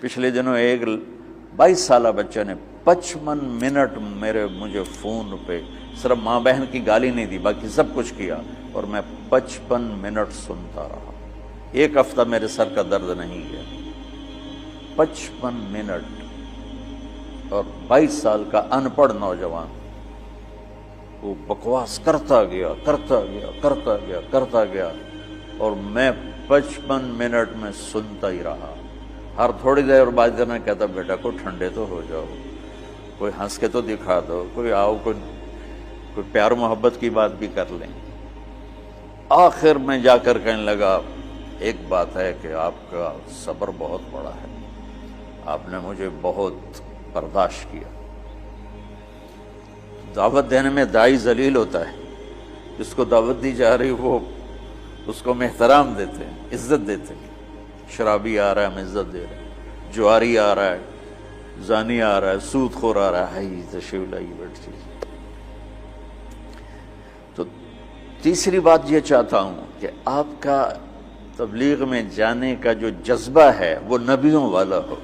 پچھلے دنوں ایک 22 سالہ بچہ نے 55 منٹ مجھے فون پہ صرف ماں بہن کی گالی نہیں دی، باقی سب کچھ کیا، اور میں 55 منٹ سنتا رہا۔ ایک ہفتہ میرے سر کا درد نہیں گیا۔ 55 منٹ، اور 22 سال کا ان پڑھ نوجوان وہ بکواس کرتا گیا اور میں 55 منٹ میں سنتا ہی رہا۔ ہر تھوڑی دیر بعد میں کہتا بیٹا کوئی ٹھنڈے تو ہو جاؤ، کوئی ہنس کے تو دکھا دو، کوئی آؤ، کوئی پیار محبت کی بات بھی کر لیں۔ آخر میں جا کر کہنے لگا ایک بات ہے کہ آپ کا صبر بہت بڑا ہے، آپ نے مجھے بہت برداشت کیا۔ دعوت دینے میں داعی ذلیل ہوتا ہے، جس کو دعوت دی جا رہی وہ اس کو ہم احترام دیتے ہیں، عزت دیتے ہیں۔ شرابی آ رہا ہے ہم عزت دے رہے ہیں، جواری آ رہا ہے، زانی آ رہا ہے، سود خور آ رہا ہے، تشریف لائی بیٹھ چیز۔ تو تیسری بات یہ چاہتا ہوں کہ آپ کا تبلیغ میں جانے کا جو جذبہ ہے وہ نبیوں والا ہو۔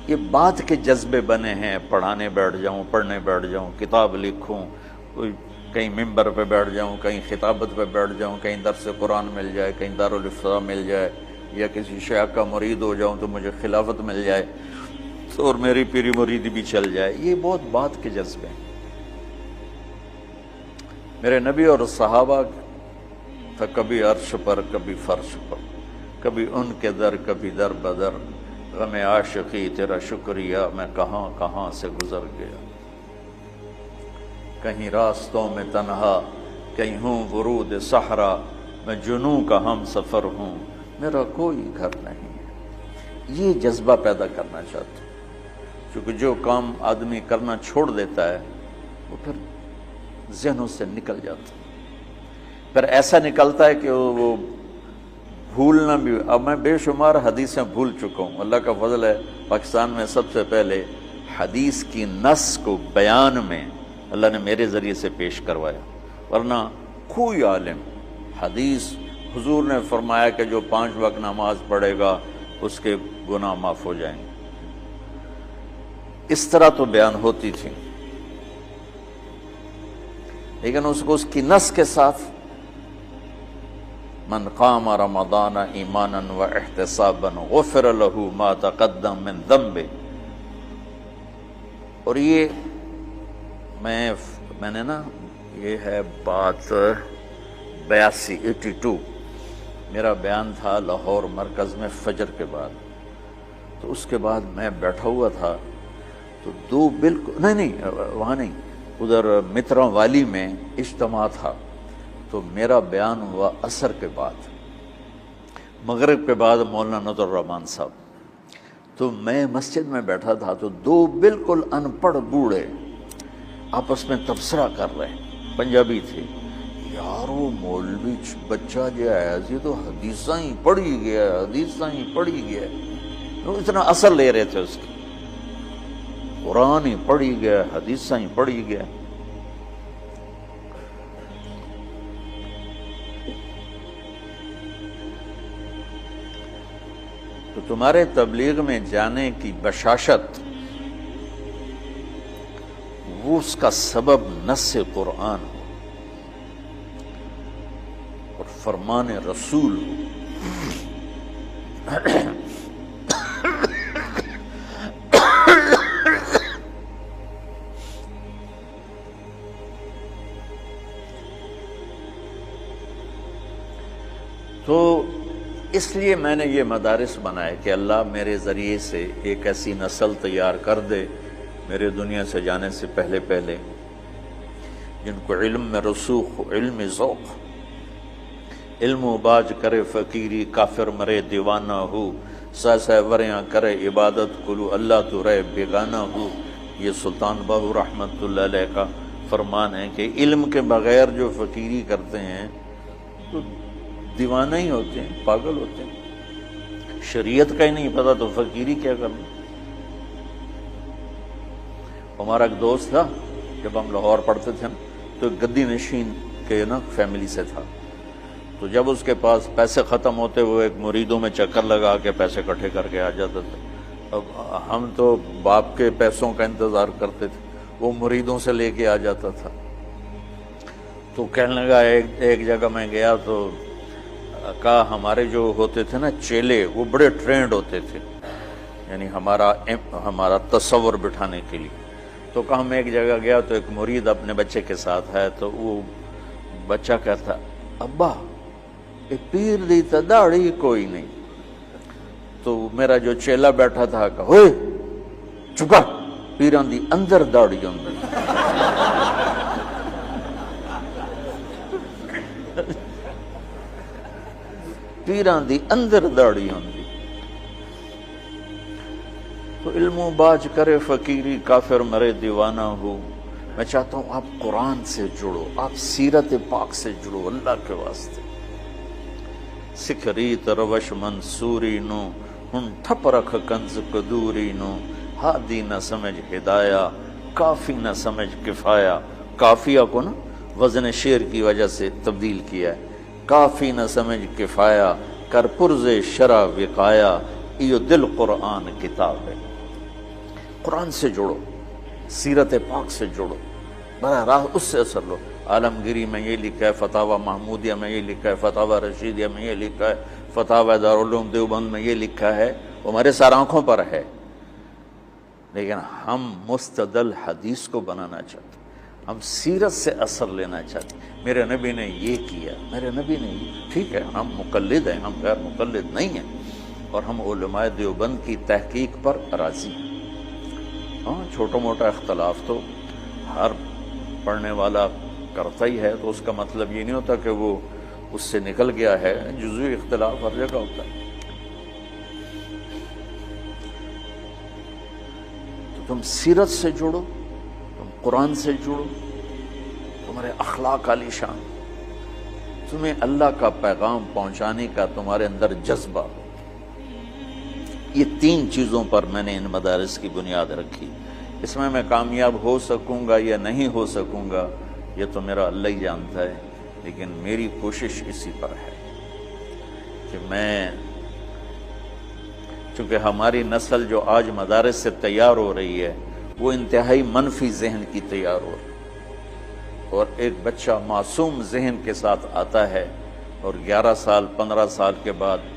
یہ بات کے جذبے بنے ہیں، پڑھانے بیٹھ جاؤں، پڑھنے بیٹھ جاؤں، کتاب لکھوں، کوئی کہیں ممبر پہ بیٹھ جاؤں، کہیں خطابت پہ بیٹھ جاؤں، کہیں درس قرآن مل جائے، کہیں دارالافتاء مل جائے، یا کسی شیخ کا مرید ہو جاؤں تو مجھے خلافت مل جائے اور میری پیری مریدی بھی چل جائے۔ یہ بہت بات کے جذبے ہیں۔ میرے نبی اور صحابہ تھا، کبھی عرش پر، کبھی فرش پر، کبھی ان کے در، کبھی در بدر، غم عاشقی تیرا شکریہ میں کہاں کہاں سے گزر گیا۔ کہیں راستوں میں تنہا، کہیں ہوں ورود صحرا، میں جنوں کا ہم سفر ہوں، میرا کوئی گھر نہیں ہے۔ یہ جذبہ پیدا کرنا چاہتا ہوں، کیونکہ جو کام آدمی کرنا چھوڑ دیتا ہے وہ پھر ذہنوں سے نکل جاتا ہے، پھر ایسا نکلتا ہے کہ وہ بھولنا بھی۔ اب میں بے شمار حدیثیں بھول چکا ہوں، اللہ کا فضل ہے پاکستان میں سب سے پہلے حدیث کی نص کو بیان میں اللہ نے میرے ذریعے سے پیش کروایا، ورنہ کوئی عالم حدیث، حضور نے فرمایا کہ جو 5 وقت نماز پڑھے گا اس کے گناہ معاف ہو جائیں گے، اس طرح تو بیان ہوتی تھی، لیکن اس کی نص کے ساتھ من قام رمضان ایمانا و احتسابا غفر له ما تقدم من ذنبه۔ اور یہ میں نے نا، یہ ہے بات 82 میرا بیان تھا لاہور مرکز میں فجر کے بعد، تو اس کے بعد میں بیٹھا ہوا تھا تو دو بالکل نہیں وہاں نہیں، ادھر مترا والی میں اجتماع تھا، تو میرا بیان ہوا عصر کے بعد، مغرب کے بعد مولانا نذر الرحمان صاحب، تو میں مسجد میں بیٹھا تھا تو دو بالکل ان پڑھ بوڑھے آپس میں تبصرہ کر رہے ہیں، پنجابی تھے، یار وہ مولوی بچہ جو ہے یہ تو حدیثاں ہی پڑھی گیا، وہ اتنا اثر لے رہے تھے اس کی، قرآن ہی پڑھی گیا، حدیثاں ہی پڑھی گیا۔ تو تمہارے تبلیغ میں جانے کی بشاشت، وہ اس کا سبب نص قرآن ہو اور فرمان رسول ہو۔ تو اس لیے میں نے یہ مدارس بنائے کہ اللہ میرے ذریعے سے ایک ایسی نسل تیار کر دے میرے دنیا سے جانے سے پہلے جن کو علم میں رسوخ، علم ذوق، علم و باج کرے فقیری، کافر مرے دیوانہ ہو، سہ وریاں کرے عبادت کلو اللہ تو رہے بیگانہ ہو۔ یہ سلطان باہو رحمۃ اللہ علیہ کا فرمان ہے کہ علم کے بغیر جو فقیری کرتے ہیں تو دیوانہ ہی ہوتے ہیں، پاگل ہوتے ہیں، شریعت کا ہی نہیں پتہ تو فقیری کیا کرنا۔ ہمارا ایک دوست تھا، جب ہم لاہور پڑھتے تھے تو گدی نشین کے نا فیملی سے تھا، تو جب اس کے پاس پیسے ختم ہوتے وہ ایک مریدوں میں چکر لگا کے پیسے اکٹھے کر کے آ جاتا تھا۔ اب ہم تو باپ کے پیسوں کا انتظار کرتے تھے، وہ مریدوں سے لے کے آ جاتا تھا۔ تو کہنے لگا ایک جگہ میں گیا تو کہا ہمارے جو ہوتے تھے نا چیلے، وہ بڑے ٹرینڈ ہوتے تھے، یعنی ہمارا تصور بٹھانے کے لیے۔ تو کہا میں ایک جگہ گیا تو ایک مرید اپنے بچے کے ساتھ ہے، تو وہ بچہ کہتا ابا یہ پیر دی تا داڑھی کوئی نہیں۔ تو میرا جو چیلا بیٹھا تھا کہا ہوئے چکا، پیران دی اندر داڑھی ہوندی۔ پیران دی اندر داڑھی ہوندی۔ تو علم و باج کرے فقیری، کافر مرے دیوانہ ہو۔ میں چاہتا ہوں آپ قرآن سے جڑو، آپ سیرت پاک سے جڑو اللہ کے واسطے۔ سکھ ریت روش منصوری نو، ہن ٹھپ رکھ کنز قدوری نو۔ ہادی نہ سمجھ ہدایہ، کافی نہ سمجھ کفایہ۔ کافیہ کو نا وزن شعر کی وجہ سے تبدیل کیا ہے۔ کافی نہ سمجھ کفایہ، کر پرز شرع وقایا۔ یہ دل قرآن کتاب ہے۔ قرآن سے جڑو، سیرت پاک سے جڑو، براہ راست اس سے اثر لو۔ عالمگیری میں یہ لکھا ہے، فتاوی محمودیہ میں یہ لکھا ہے، فتاوی رشیدیہ میں یہ لکھا ہے، فتاوی دارالعلوم دیوبند میں یہ لکھا ہے، وہ ہمارے سر آنکھوں پر ہے، لیکن ہم مستدل حدیث کو بنانا چاہتے ہیں، ہم سیرت سے اثر لینا چاہتے ہیں۔ میرے نبی نے یہ کیا، میرے نبی نے یہ، ٹھیک ہے ہم مقلد ہیں، ہم غیر مقلد نہیں ہیں، اور ہم علماء دیوبند کی تحقیق پر راضی ہیں۔ ہاں چھوٹا موٹا اختلاف تو ہر پڑھنے والا کرتا ہی ہے، تو اس کا مطلب یہ نہیں ہوتا کہ وہ اس سے نکل گیا ہے، جزوی اختلاف ہر جگہ ہوتا ہے۔ تو تم سیرت سے جڑو، تم قرآن سے جڑو، تمہارے اخلاق عالی شان، تمہیں اللہ کا پیغام پہنچانے کا تمہارے اندر جذبہ ہو۔ یہ تین چیزوں پر میں نے ان مدارس کی بنیاد رکھی۔ اس میں کامیاب ہو سکوں گا یا نہیں ہو سکوں گا یہ تو میرا اللہ ہی جانتا ہے، لیکن میری کوشش اسی پر ہے کہ میں، چونکہ ہماری نسل جو آج مدارس سے تیار ہو رہی ہے وہ انتہائی منفی ذہن کی تیار ہو رہی ہے، اور ایک بچہ معصوم ذہن کے ساتھ آتا ہے اور 11 سال 15 سال کے بعد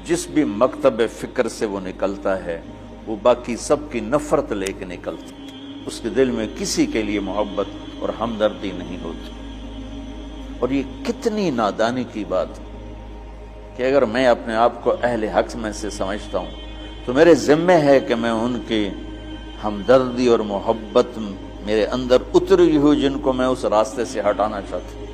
جس بھی مکتب فکر سے وہ نکلتا ہے وہ باقی سب کی نفرت لے کے نکلتا، اس کے دل میں کسی کے لیے محبت اور ہمدردی نہیں ہوتی۔ اور یہ کتنی نادانی کی بات ہے کہ اگر میں اپنے آپ کو اہل حق میں سے سمجھتا ہوں تو میرے ذمہ ہے کہ میں ان کی ہمدردی اور محبت میرے اندر اتری ہوئی جن کو میں اس راستے سے ہٹانا چاہتا ہوں،